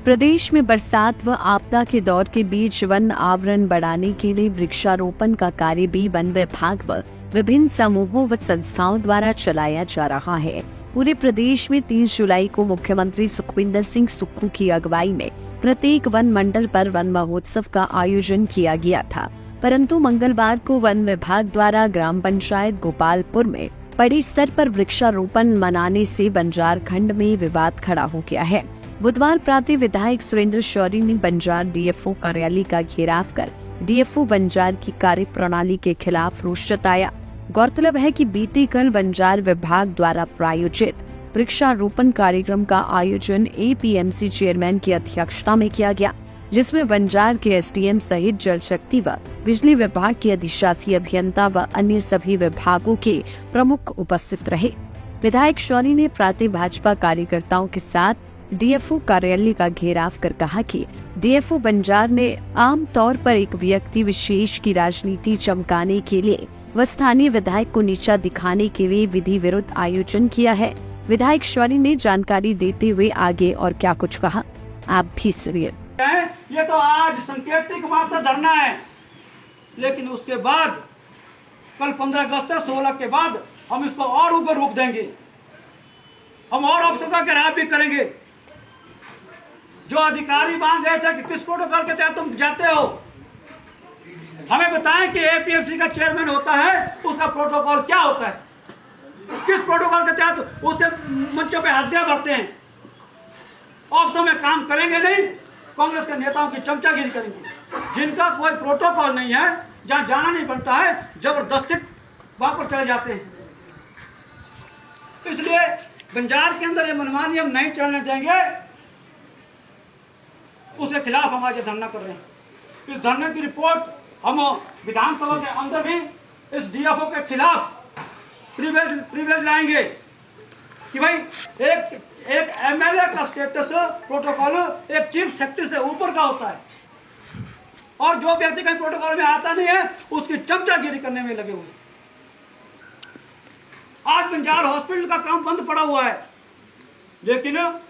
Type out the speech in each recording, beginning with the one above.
प्रदेश में बरसात व आपदा के दौर के बीच वन आवरण बढ़ाने के लिए वृक्षारोपण का कार्य भी वन विभाग व विभिन्न समूहों व संस्थाओं द्वारा चलाया जा रहा है। पूरे प्रदेश में 30 जुलाई को मुख्यमंत्री सुखविंदर सिंह सुक्खू की अगुवाई में प्रत्येक वन मंडल पर वन महोत्सव का आयोजन किया गया था, परंतु मंगलवार को वन विभाग द्वारा ग्राम पंचायत गोपालपुर में बड़े स्तर पर वृक्षारोपण मनाने से बंजार खंड में विवाद खड़ा हो गया है। बुधवार प्रातः विधायक सुरेंद्र शौरी ने बंजार डीएफओ कार्यालय का घेराव कर डीएफओ बंजार की कार्य प्रणाली के खिलाफ रोष जताया। गौरतलब है कि बीते कल बंजार विभाग द्वारा प्रायोजित वृक्षारोपण कार्यक्रम का आयोजन एपीएमसी चेयरमैन की अध्यक्षता में किया गया, जिसमें बंजार के एसडीएम सहित जल शक्ति व बिजली विभाग के अधिशासी अभियंता व अन्य सभी विभागों के प्रमुख उपस्थित रहे। विधायक शौरी ने प्रातः भाजपा कार्यकर्ताओं के साथ डीएफओ कार्यालय का घेराव कर कहा कि डीएफओ बंजार ने आम तौर पर एक व्यक्ति विशेष की राजनीति चमकाने के लिए व स्थानीय विधायक को नीचा दिखाने के लिए विधि विरुद्ध आयोजन किया है। विधायक शौरी ने जानकारी देते हुए आगे और क्या कुछ कहा, आप भी सुनिए। ये तो आज सांकेतिक मात्र धरना है, लेकिन उसके बाद कल 15 अगस्त से 16 के बाद हम इसको और ऊपर रोक देंगे। हम और अफसरों का घेराव भी करेंगे। जो अधिकारी मांग रहे थे कि किस प्रोटोकॉल के तहत तुम जाते हो, हमें बताएं कि एपीएमसी का चेयरमैन होता है, उसका प्रोटोकॉल क्या होता है, किस प्रोटोकॉल के तहत उसके मंचों पे हत्या भरते हैं। ऑफिसों में काम करेंगे नहीं, कांग्रेस के नेताओं की चमचागिरी करेंगे। जिनका कोई प्रोटोकॉल नहीं है, जहां जाना नहीं बनता है, जबरदस्ती वहां पर चले जाते हैं। इसलिए बंजार के अंदर ये मनमानी हम नहीं चलने देंगे। उसके खिलाफ हम आज धरना कर रहे हैं। इस धरने की रिपोर्ट हम विधानसभा के अंदर भी इस डीएफओ के खिलाफ प्रिविलेज लाएंगे कि भाई एक एमएलए का स्टेटस प्रोटोकॉल एक चीफ सेक्रेटरी से ऊपर का होता है, और जो व्यक्ति कहीं प्रोटोकॉल में आता नहीं है उसकी चमचागिरी करने में लगे हुए। आज बंजार हॉस्पिटल का काम बंद पड़ा हुआ है, लेकिन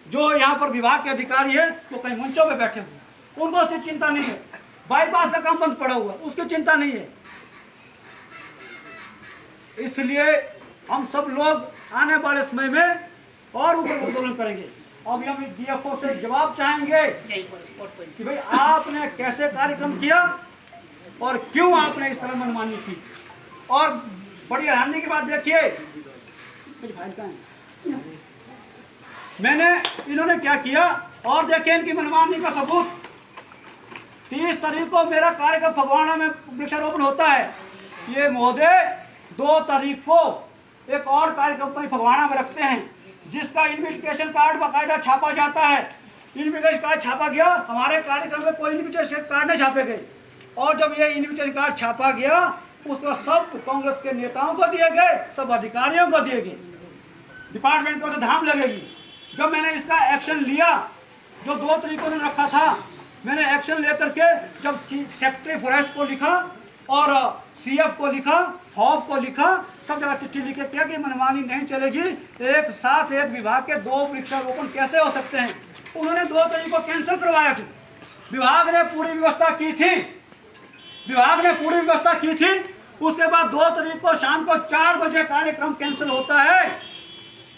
जो यहाँ पर विभाग के अधिकारी है वो कहीं मंचों पे बैठे हुए, उनको उसकी चिंता नहीं है। बाईपास का काम बंद पड़ा हुआ, उसकी चिंता नहीं है। इसलिए हम सब लोग आने वाले समय में और ऊपर आंदोलन करेंगे। अभी हम डीएफओ से जवाब चाहेंगे कि भाई आपने कैसे कार्यक्रम किया और क्यों आपने इस तरह मनमानी की। और बड़ी हैरानी की बात देखिए, मैंने इन्होंने क्या किया और देखें इनकी मनमानी का सबूत। 30 तारीख को मेरा कार्यक्रम फगवाड़ा में वृक्षारोपण होता है। ये महोदय 2 तारीख को एक और कार्यक्रम पर फगवाड़ा में रखते हैं, जिसका इन्विटेशन कार्ड बाकायदा छापा जाता है। इन्विटेशन कार्ड छापा गया, हमारे कार्यक्रम में कोई इन्विटेशन कार्ड नहीं छापे गए। और जब ये इन्विटेशन कार्ड छापा गया, उसको सब कांग्रेस के नेताओं को दिए गए, सब अधिकारियों को दिए गए। डिपार्टमेंट को तो धाम लगेगी। जब मैंने इसका एक्शन लिया, जो 2 तरीकों ने रखा था, मैंने एक्शन लेकर के जब सेक्रेटरी फॉरेस्ट को लिखा और सीएफ को लिखा, फॉब को लिखा, सब जगह चिट्ठी लिखे क्या कि मनमानी नहीं चलेगी। एक साथ एक विभाग के 2 वृक्षारोपण कैसे हो सकते हैं। उन्होंने 2 तारीख को कैंसिल करवाया था। विभाग ने पूरी व्यवस्था की थी, उसके बाद 2 तारीख को शाम को 4 बजे कार्यक्रम कैंसिल होता है।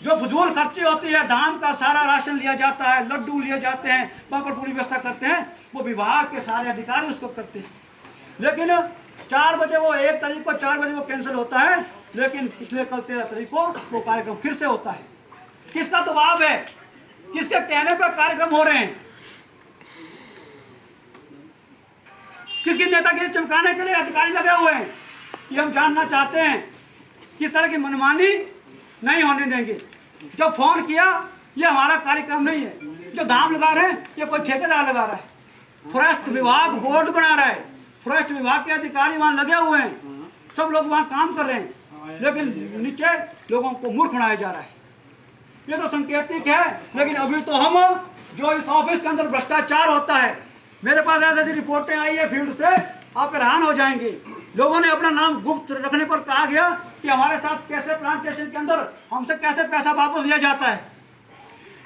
जो फजूल खर्ची होती है, धाम का सारा राशन लिया जाता है, लड्डू लिए जाते हैं, वहां पर पूरी व्यवस्था करते हैं, वो विभाग के सारे अधिकारी उसको करते हैं। लेकिन 4 बजे वो 1 तारीख को 4 बजे वो कैंसिल होता है, लेकिन पिछले कल 13 तारीख को वो कार्यक्रम फिर से होता है। किसका दबाव है, किसके कहने पर कार्यक्रम हो रहे हैं, किसकी नेतागिरी चमकाने के लिए अधिकारी लगे हुए हैं, ये हम जानना चाहते हैं। किस तरह की मनमानी नहीं होने देंगे। जो फोन किया, ये हमारा कार्यक्रम नहीं है। जो दाम लगा रहे हैं, ये कोई ठेकेदार लगा रहा है। फॉरेस्ट विभाग बोर्ड बना रहा है, फॉरेस्ट विभाग के अधिकारी वहां लगे हुए हैं, सब लोग वहां काम कर रहे हैं, लेकिन नीचे लोगों को मूर्ख बनाया जा रहा है। ये तो सांकेतिक है, लेकिन अभी तो हम जो इस ऑफिस के अंदर भ्रष्टाचार होता है, मेरे पास ऐसी रिपोर्टें आई है फील्ड से, आप हैरान हो जाएंगे। लोगों ने अपना नाम गुप्त रखने पर कहा गया कि हमारे साथ कैसे प्लांटेशन के अंदर हमसे कैसे पैसा वापस लिया जाता है।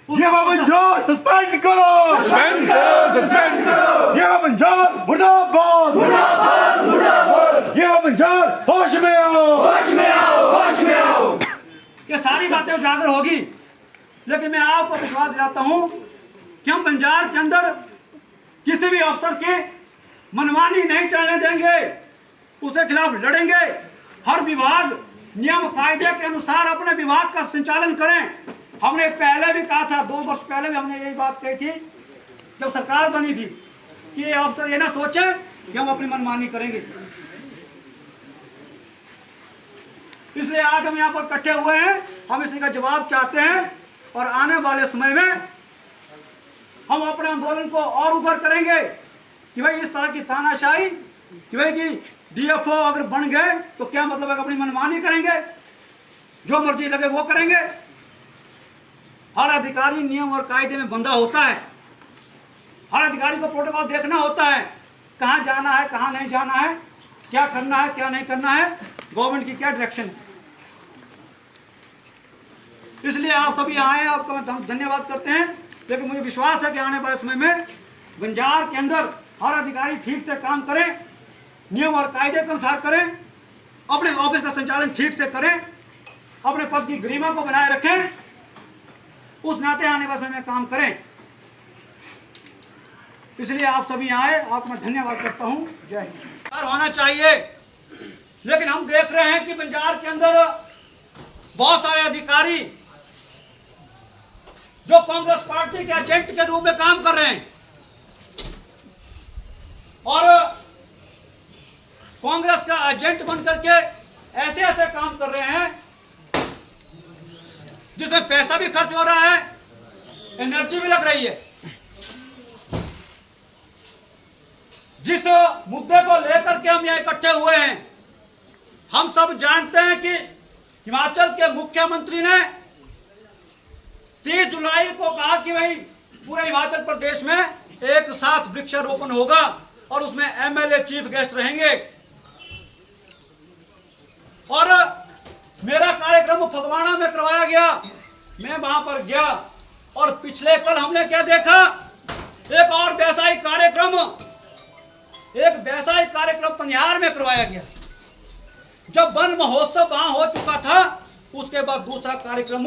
ये बंजार सस्पेंड करो, सस्पेंड करो, सस्पेंड करो। ये बंजार मुर्दाबाद, मुर्दाबाद, मुर्दाबाद। ये बंजार होश में आओ, होश में आओ, होश में आओ। ये सारी बातें उजागर होगी, लेकिन मैं आपको विश्वास दिलाता हूं कि हम बंजार के अंदर किसी भी अफसर की मनमानी नहीं चलने देंगे, उसके खिलाफ लड़ेंगे। हर विभाग नियम कायदे के अनुसार अपने विभाग का संचालन करें। हमने पहले भी कहा था, 2 वर्ष पहले भी हमने यही बात कही थी जब सरकार बनी थी, कि ये अफसर ये ना सोचे कि हम अपनी मनमानी करेंगे। इसलिए आज हम यहाँ पर इकट्ठे हुए हैं, हम इसी का जवाब चाहते हैं और आने वाले समय में हम अपने आंदोलन को और उग्र करेंगे कि भाई इस तरह की तानाशाही, कि भाई कि डीएफओ अगर बन गए तो क्या मतलब है, अपनी मनमानी करेंगे, जो मर्जी लगे वो करेंगे। हर अधिकारी नियम और कायदे में बंधा होता है, हर अधिकारी को प्रोटोकॉल देखना होता है, कहाँ जाना है, कहाँ नहीं जाना है, क्या करना है, क्या नहीं करना है, गवर्नमेंट की क्या डायरेक्शन है। इसलिए आप सभी आए, आपका हम धन्यवाद करते हैं। लेकिन मुझे विश्वास है कि आने वाले समय में बंजार के अंदर हर अधिकारी ठीक से काम करें, नियम और कायदे के अनुसार करें, अपने ऑफिस का संचालन ठीक से करें, अपने पद की गरिमा को बनाए रखें, उस नाते आने वाले समय में काम करें। इसलिए आप सभी आए, आपको मैं धन्यवाद करता हूं। जय हिंद। होना चाहिए, लेकिन हम देख रहे हैं कि बंजार के अंदर बहुत सारे अधिकारी जो कांग्रेस पार्टी के एजेंट के रूप में काम कर रहे हैं और कांग्रेस का एजेंट बनकर के ऐसे ऐसे काम कर रहे हैं जिसमें पैसा भी खर्च हो रहा है, एनर्जी भी लग रही है। जिस मुद्दे को लेकर के हम यहाँ इकट्ठे हुए हैं, हम सब जानते हैं कि हिमाचल के मुख्यमंत्री ने 30 जुलाई को कहा कि भाई पूरे हिमाचल प्रदेश में एक साथ वृक्षारोपण होगा और उसमें एमएलए चीफ गेस्ट रहेंगे। और मेरा कार्यक्रम फगवाड़ा में करवाया गया, मैं वहां पर गया और पिछले कल हमने क्या देखा, एक और वैसायिक कार्यक्रम पनिहार में करवाया गया। जब वन महोत्सव वहां हो चुका था, उसके बाद दूसरा कार्यक्रम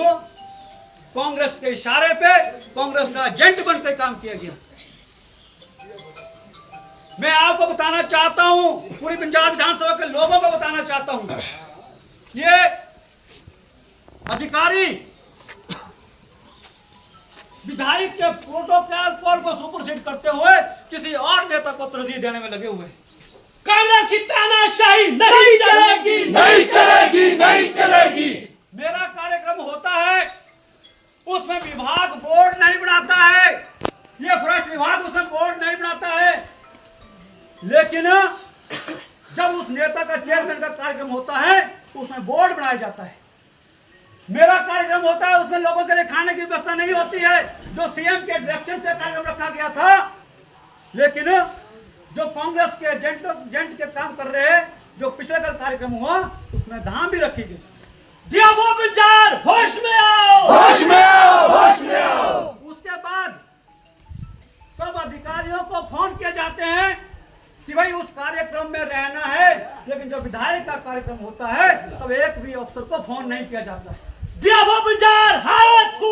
कांग्रेस के इशारे पे कांग्रेस का एजेंट बनकर काम किया गया। मैं आपको बताना चाहता हूं, पूरी पंजाब विधानसभा के लोगों को बताना चाहता हूं, ये अधिकारी विधायक के प्रोटोकॉल को सुपरसीड करते हुए किसी और नेता को तरजीह देने में लगे हुए। कांग्रेस की तानाशाही नहीं चलेगी, नहीं चलेगी, नहीं चलेगी। मेरा कार्यक्रम होता है, उसमें विभाग बोर्ड नहीं बनाता है, ये फॉरेस्ट विभाग उसमें बोर्ड नहीं बनाता है, लेकिन जब उस नेता का चेयरमैन का कार्यक्रम होता है उसमें बोर्ड बनाया जाता है। मेरा कार्यक्रम होता है, उसमें लोगों के लिए खाने की व्यवस्था नहीं होती है, जो सीएम के डायरेक्शन से कार्यक्रम रखा गया था, लेकिन जो कांग्रेस के एजेंट के काम कर रहे हैं, जो पिछले कल कार्यक्रम हुआ उसमें धाम भी रखी गई। वो बंजार होश में आओ, होश में आओ, होश में आओ। उसके बाद सब अधिकारियों को फोन किए जाते हैं कि भाई उस कार्यक्रम में रहना है, लेकिन जब विधायक का कार्यक्रम होता है तब एक भी अफसर को फोन नहीं किया जाता। वो बंजार है तू।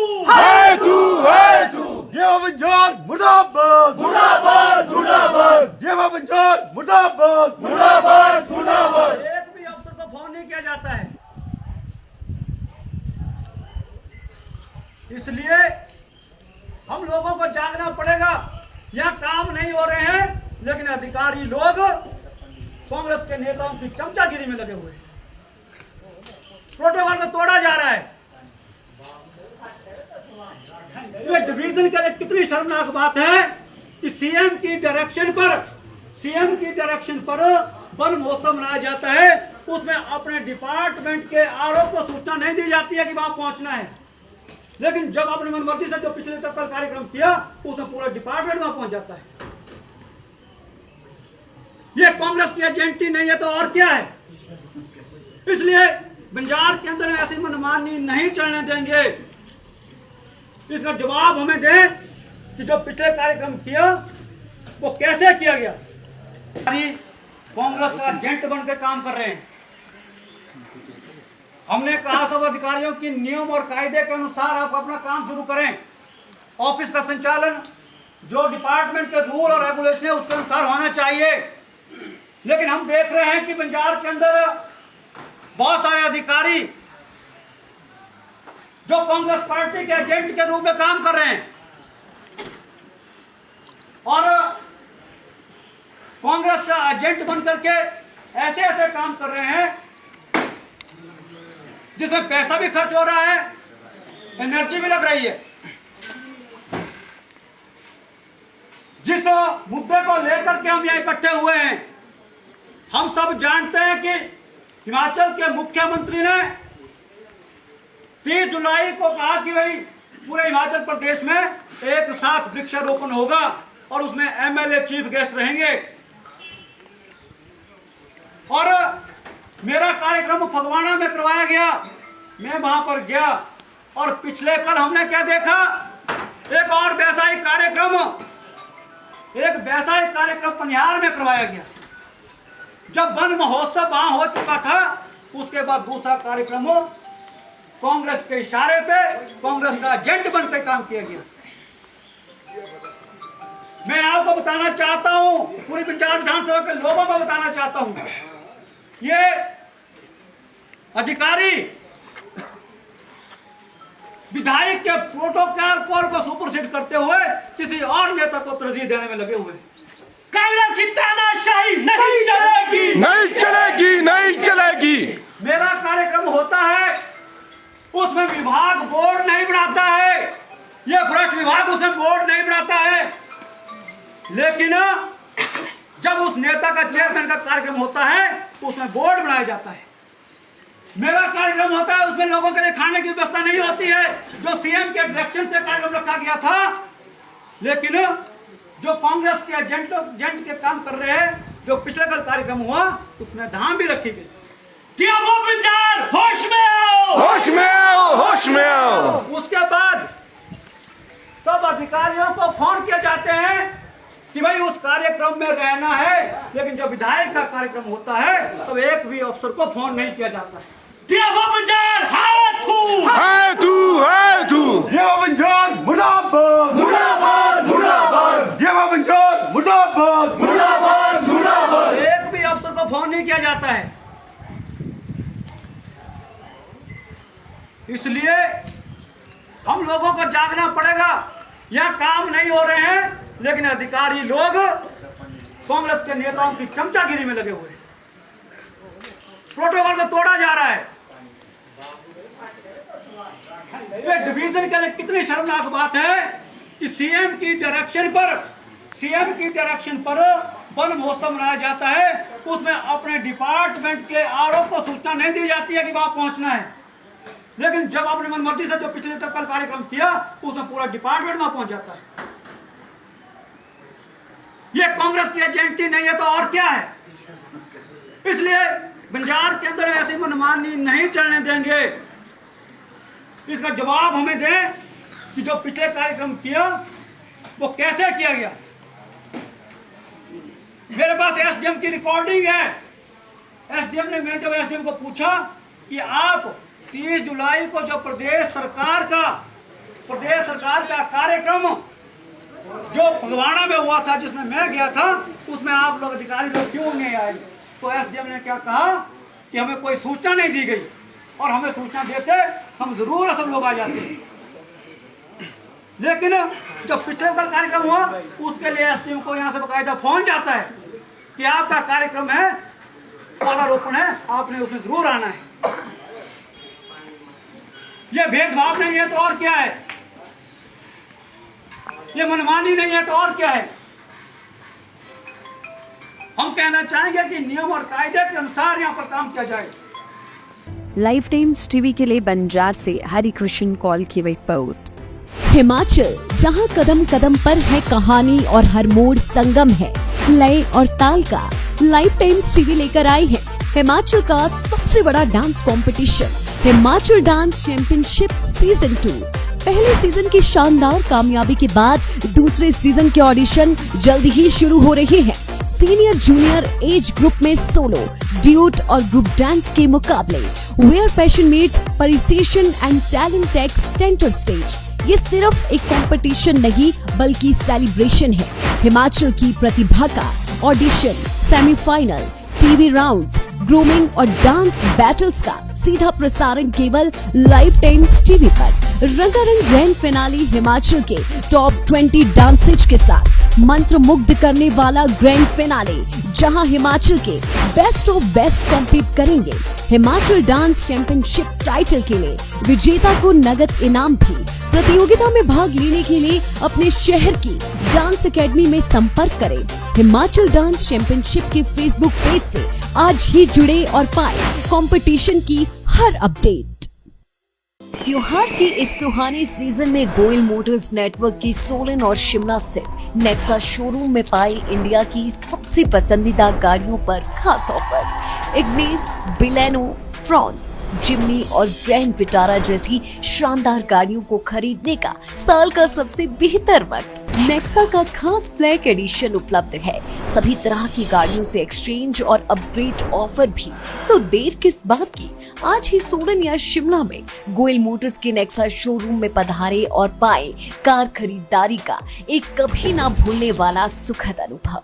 ये बंजार मुर्दाबाद, मुर्दाबाद, मुर्दाबाद। ये बंजार मुर्दाबाद, मुर्दाबाद, मुर्दाबाद। एक भी अफसर को फोन नहीं किया जाता है। इसलिए हम लोगों को जागना पड़ेगा। यहाँ काम नहीं हो रहे हैं, लेकिन अधिकारी लोग कांग्रेस के नेताओं की चमचागिरी में लगे हुए हैं। प्रोटोकॉल को तोड़ा जा रहा है। ये डिवीजन के लिए कितनी शर्मनाक बात है कि सीएम की डायरेक्शन पर वन महोत्सव मनाया जाता है, उसमें अपने डिपार्टमेंट के आरओ को सूचना नहीं दी जाती है कि वहां पहुंचना है, लेकिन जब अपनी मनमर्जी से जो पिछले तक कार्यक्रम किया उसमें पूरा डिपार्टमेंट वहां पहुंच जाता है। ये कांग्रेस की एजेंटी नहीं है तो और क्या है। इसलिए बंजार के अंदर ऐसी मनमानी नहीं चलने देंगे। इसका जवाब हमें दें कि जो पिछले कार्यक्रम किया वो कैसे किया गया। कांग्रेस का एजेंट बनकर काम कर रहे हैं। हमने कहा सब अधिकारियों की नियम और कायदे के अनुसार आप अपना काम शुरू करें। ऑफिस का संचालन जो डिपार्टमेंट के रूल और रेगुलेशन है उसके अनुसार होना चाहिए। लेकिन हम देख रहे हैं कि बंजार के अंदर बहुत सारे अधिकारी जो कांग्रेस पार्टी के एजेंट के रूप में काम कर रहे हैं और कांग्रेस का एजेंट बनकर के ऐसे ऐसे काम कर रहे हैं जिसमें पैसा भी खर्च हो रहा है, एनर्जी भी लग रही है। जिस मुद्दे को लेकर के हम यहाँ इकट्ठे हुए हैं, हम सब जानते हैं कि हिमाचल के मुख्यमंत्री ने 30 जुलाई को कहा कि भाई पूरे हिमाचल प्रदेश में एक साथ वृक्षारोपण होगा और उसमें एमएलए चीफ गेस्ट रहेंगे। और मेरा कार्यक्रम फगवाड़ा में करवाया गया, मैं वहां पर गया और पिछले कल हमने क्या देखा, एक और वैसा ही कार्यक्रम पनिहार में करवाया गया। जब वन महोत्सव वहां हो चुका था, उसके बाद दूसरा कार्यक्रम हो कांग्रेस के इशारे पे कांग्रेस का एजेंट बनकर काम किया गया। मैं आपको बताना चाहता हूं, पूरी बंजार विधानसभा के लोगों को बताना चाहता हूं, ये अधिकारी विधायक के प्रोटोकॉल को सुपरसीड करते हुए किसी और नेता को तरजीह देने में लगे हुए। कांग्रेस की तानाशाही नहीं चलेगी, नहीं चलेगी, नहीं चलेगी। मेरा कार्यक्रम होता है, उसमें विभाग बोर्ड नहीं बनाता है, ये भ्रष्ट विभाग उसमें बोर्ड नहीं बनाता है। लेकिन जब उस नेता का चेयरमैन का कार्यक्रम होता है उसमें बोर्ड बनाया जाता है। मेरा कार्यक्रम होता है, उसमें लोगों के लिए खाने की व्यवस्था नहीं होती है, जो सीएम के डायरेक्शन से कार्यक्रम रखा गया था। लेकिन जो कांग्रेस के एजेंट के काम कर रहे हैं, जो पिछले कल कार्यक्रम हुआ उसमें धाम भी रखी गई। दियाबो बंजार होश में आओ, होश में आओ, होश में आओ। उसके बाद सब अधिकारियों को फोन किए जाते हैं कि भाई उस कार्यक्रम में रहना है, लेकिन जब विधायक का कार्यक्रम होता है तब एक भी अफसर को फोन नहीं किया जाता है। दियाबो बंजार है तू, है तू, है तू। ये बंजार मुर्दाबाद, मुर्दाबाद, मुर्दाबाद। ये बंजार मुर्दाबाद, मुर्दाबाद, मुर्दाबाद। एक भी अफसर को फोन नहीं किया जाता है। इसलिए हम लोगों को जागना पड़ेगा। यह काम नहीं हो रहे हैं, लेकिन अधिकारी लोग कांग्रेस के नेताओं की चमचागिरी में लगे हुए हैं। प्रोटोकॉल को तोड़ा जा रहा है। ये डिवीजन के लिए कितनी शर्मनाक बात है कि सीएम की डायरेक्शन पर वन महोत्सव मनाया जाता है, उसमें अपने डिपार्टमेंट के आरओ को सूचना नहीं दी जाती है कि वहां पहुंचना है। लेकिन जब अपनी मनमर्जी से जो पिछले तक कल कार्यक्रम किया उसमें पूरा डिपार्टमेंट वहां पहुंच जाता है। ये कांग्रेस की एजेंटी नहीं है तो और क्या है। इसलिए बंजार के अंदर ऐसी मनमानी नहीं चलने देंगे। इसका जवाब हमें दें कि जो पिछले कार्यक्रम किया वो कैसे किया गया। मेरे पास एसडीएम की रिकॉर्डिंग है। एसडीएम ने, मैंने जब एसडीएम को पूछा कि आप 30 जुलाई को जो प्रदेश सरकार का कार्यक्रम जो फगवाड़ा में हुआ था, जिसमें मैं गया था, उसमें आप लोग अधिकारी लोग क्यों नहीं आए। तो एसडीएम ने क्या कहा कि हमें कोई सूचना नहीं दी गई, और हमें सूचना देते हम जरूर सब लोग आ जाते। लेकिन जब पिछले कल कार्यक्रम हुआ उसके लिए एसडीएम को यहाँ से बकायदा फोन जाता है कि आपका कार्यक्रम है, पौधारोपण है, आपने उसमें जरूर आना है। ये भेदभाव नहीं है तो और क्या है, ये मनमानी नहीं है तो और क्या है। हम कहना चाहेंगे कि नियम और कायदे के अनुसार यहाँ पर काम किया जाए। लाइफ टाइम्स टीवी के लिए बंजार से हरिकृष्ण कॉल की रिपोर्ट। हिमाचल, जहां कदम कदम पर है कहानी और हर मोड़ संगम है लय और ताल का, लाइफ टाइम्स टीवी लेकर आई है हिमाचल का सबसे बड़ा dance competition, Himachal dance championship season 2। पहले सीजन की शानदार कामयाबी के बाद दूसरे सीजन के ऑडिशन जल्द ही शुरू हो रहे हैं। सीनियर जूनियर एज ग्रुप में सोलो, ड्यूट और ग्रुप डांस के मुकाबले, where passion meets precision and talent takes centre stage. ये सिर्फ एक कंपटीशन नहीं बल्कि सेलिब्रेशन है। हिमाचल की प्रतिभा का audition, semifinal, TV rounds, grooming और डांस बैटल्स का सीधा प्रसारण केवल लाइफ टाइम्स टीवी पर। रंगारंग ग्रैंड फिनाले हिमाचल के टॉप 20 डांसेज के साथ मंत्र मुग्ध करने वाला ग्रैंड फिनाले, जहां हिमाचल के बेस्ट ऑफ बेस्ट कॉम्पीट करेंगे। हिमाचल डांस चैंपियनशिप टाइटल के लिए विजेता को नगद इनाम भी। प्रतियोगिता में भाग लेने के लिए अपने शहर की डांस एकेडमी में संपर्क करें। हिमाचल डांस चैंपियनशिप के फेसबुक पेज से आज ही जुड़े और पाए कंपटीशन की हर अपडेट। त्योहार के इस सुहाने सीजन में गोयल मोटर्स नेटवर्क की सोलन और शिमला स्थित नेक्सा शोरूम में पाई इंडिया की सबसे पसंदीदा गाड़ियों पर खास ऑफर। इग्निस, बिलेनो, फ्रॉन्स, जिम्नी और ग्रैंड विटारा जैसी शानदार गाड़ियों को खरीदने का साल का सबसे बेहतर वक्त। नेक्सा का खास ब्लैक एडिशन उपलब्ध है। सभी तरह की गाड़ियों से एक्सचेंज और अपग्रेड ऑफर भी। तो देर किस बात की, आज ही सोलन या शिमला में गोयल मोटर्स के नेक्सा शोरूम में पधारे और पाए कार खरीदारी का एक कभी ना भूलने वाला सुखद अनुभव।